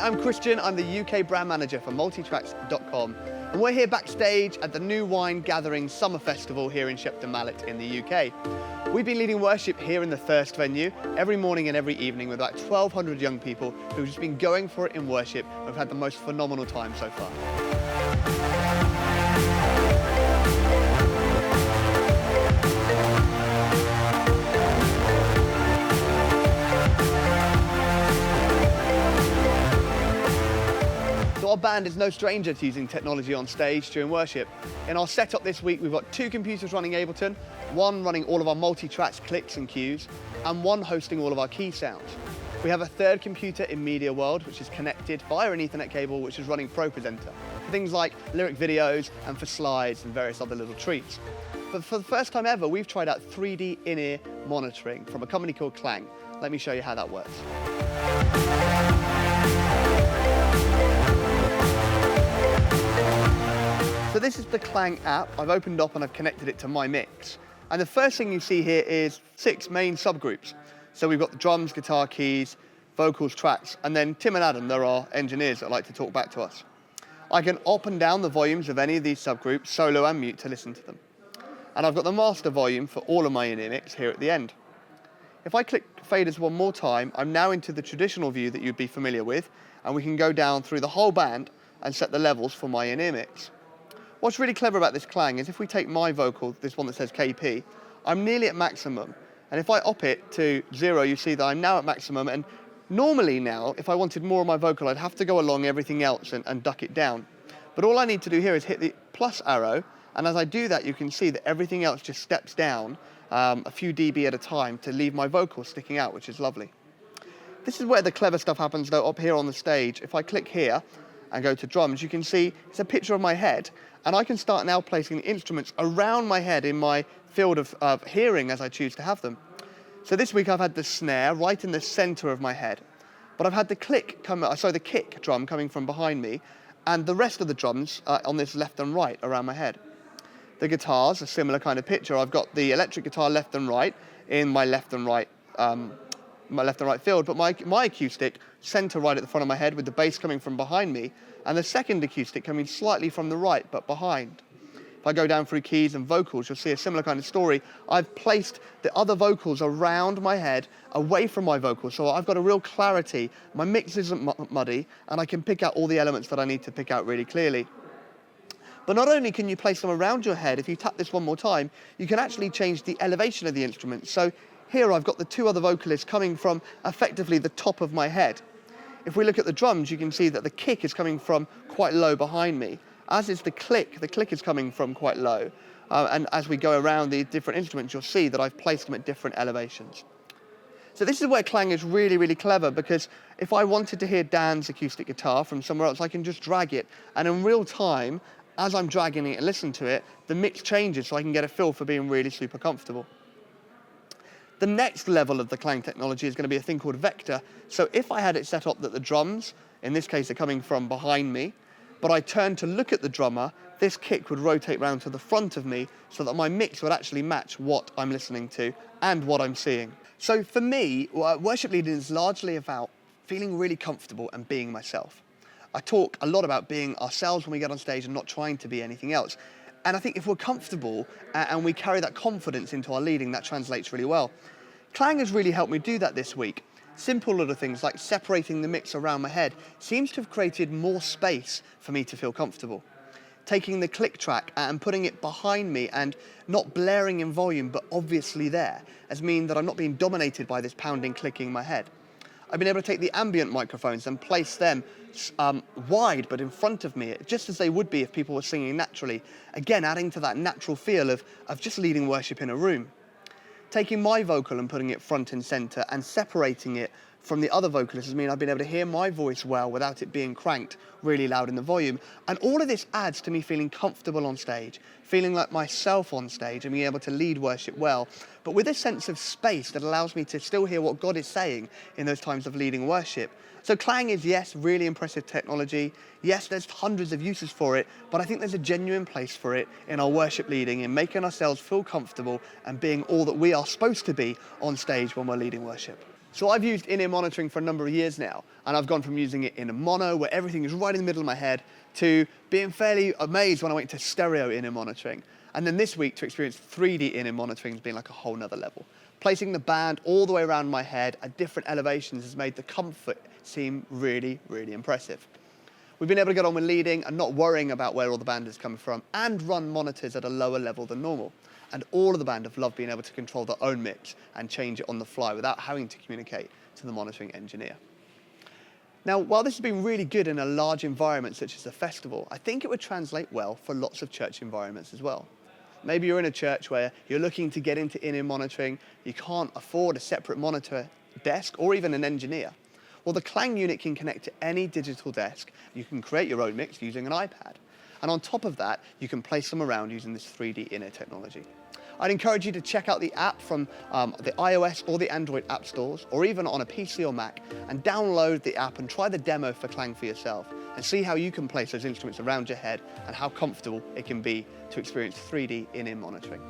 I'm Kristian, I'm the UK brand manager for MultiTracks.com, and we're here backstage at the New Wine Gathering Summer Festival here in Shepton Mallet in the UK. We've been leading worship here in the Thirst venue every morning and every evening with about 1,200 young people who've just been going for it in worship and have had the most phenomenal time so far. Our band is no stranger to using technology on stage during worship. In our setup this week, we've got 2 computers running Ableton, 1 running all of our MultiTracks clicks and cues, and 1 hosting all of our key sounds. We have a 3rd computer in Media World, which is connected via an Ethernet cable, which is running ProPresenter, for things like lyric videos and for slides and various other little treats. But for the first time ever, we've tried out 3D in-ear monitoring from a company called Klang. Let me show you how that works. So this is the Klang app. I've opened up and I've connected it to my mix. And the first thing you see here is 6 main subgroups. So we've got the drums, guitar, keys, vocals, tracks, and then Tim and Adam, they're our engineers that like to talk back to us. I can up and down the volumes of any of these subgroups, solo and mute, to listen to them. And I've got the master volume for all of my in-ear mix here at the end. If I click faders one more time, I'm now into the traditional view that you'd be familiar with, and we can go down through the whole band and set the levels for my in-ear mix. What's really clever about this Klang is if we take my vocal, this one that says KP, I'm nearly at maximum. And if I up it to 0, you see that I'm now at maximum. And normally now, if I wanted more of my vocal, I'd have to go along everything else and duck it down. But all I need to do here is hit the plus arrow. And as I do that, you can see that everything else just steps down a few dB at a time to leave my vocal sticking out, which is lovely. This is where the clever stuff happens, though, up here on the stage. If I click here and go to drums, you can see it's a picture of my head. And I can start now placing the instruments around my head in my field of hearing as I choose to have them. So this week I've had the snare right in the center of my head, but I've had the kick drum coming from behind me, and the rest of the drums on this left and right around my head. The guitars, a similar kind of picture. I've got the electric guitar left and right in my left and right field, but my acoustic center right at the front of my head with the bass coming from behind me, and the second acoustic coming slightly from the right but behind. If I go down through keys and vocals, you'll see a similar kind of story. I've placed the other vocals around my head, away from my vocals, so I've got a real clarity. My mix isn't muddy, and I can pick out all the elements that I need to pick out really clearly. But not only can you place them around your head, if you tap this one more time, you can actually change the elevation of the instrument. So here I've got the 2 other vocalists coming from effectively the top of my head. If we look at the drums, you can see that the kick is coming from quite low behind me, as is the click. The click is coming from quite low. And as we go around the different instruments, you'll see that I've placed them at different elevations. So this is where Klang is really, really clever, because if I wanted to hear Dan's acoustic guitar from somewhere else, I can just drag it. And in real time, as I'm dragging it and listen to it, the mix changes so I can get a feel for being really super comfortable. The next level of the Klang technology is going to be a thing called vector. So if I had it set up that the drums, in this case, are coming from behind me, but I turn to look at the drummer, this kick would rotate round to the front of me so that my mix would actually match what I'm listening to and what I'm seeing. So for me, worship leading is largely about feeling really comfortable and being myself. I talk a lot about being ourselves when we get on stage and not trying to be anything else. And I think if we're comfortable and we carry that confidence into our leading, that translates really well. Klang has really helped me do that this week. Simple little things like separating the mix around my head seems to have created more space for me to feel comfortable. Taking the click track and putting it behind me and not blaring in volume, but obviously there, as mean that I'm not being dominated by this pounding clicking in my head. I've been able to take the ambient microphones and place them wide but in front of me, just as they would be if people were singing naturally. Again, adding to that natural feel of just leading worship in a room. Taking my vocal and putting it front and center and separating it from the other vocalists has mean I've been able to hear my voice well without it being cranked really loud in the volume. And all of this adds to me feeling comfortable on stage, feeling like myself on stage and being able to lead worship well, but with a sense of space that allows me to still hear what God is saying in those times of leading worship. So Klang is, yes, really impressive technology. Yes, there's hundreds of uses for it, but I think there's a genuine place for it in our worship leading, in making ourselves feel comfortable and being all that we are supposed to be on stage when we're leading worship. So I've used in-ear monitoring for a number of years now, and I've gone from using it in a mono, where everything is right in the middle of my head, to being fairly amazed when I went to stereo in-ear monitoring. And then this week to experience 3D in-ear monitoring has been like a whole nother level. Placing the band all the way around my head at different elevations has made the comfort seem really, really impressive. We've been able to get on with leading and not worrying about where all the band is coming from, and run monitors at a lower level than normal. And all of the band have loved being able to control their own mix and change it on the fly without having to communicate to the monitoring engineer. Now, while this has been really good in a large environment such as a festival, I think it would translate well for lots of church environments as well. Maybe you're in a church where you're looking to get into in-ear monitoring, you can't afford a separate monitor desk or even an engineer. Well, the Klang unit can connect to any digital desk. You can create your own mix using an iPad. And on top of that, you can place them around using this 3D in-ear technology. I'd encourage you to check out the app from the iOS or the Android app stores, or even on a PC or Mac, and download the app and try the demo for Klang for yourself, and see how you can place those instruments around your head and how comfortable it can be to experience 3D in-ear monitoring.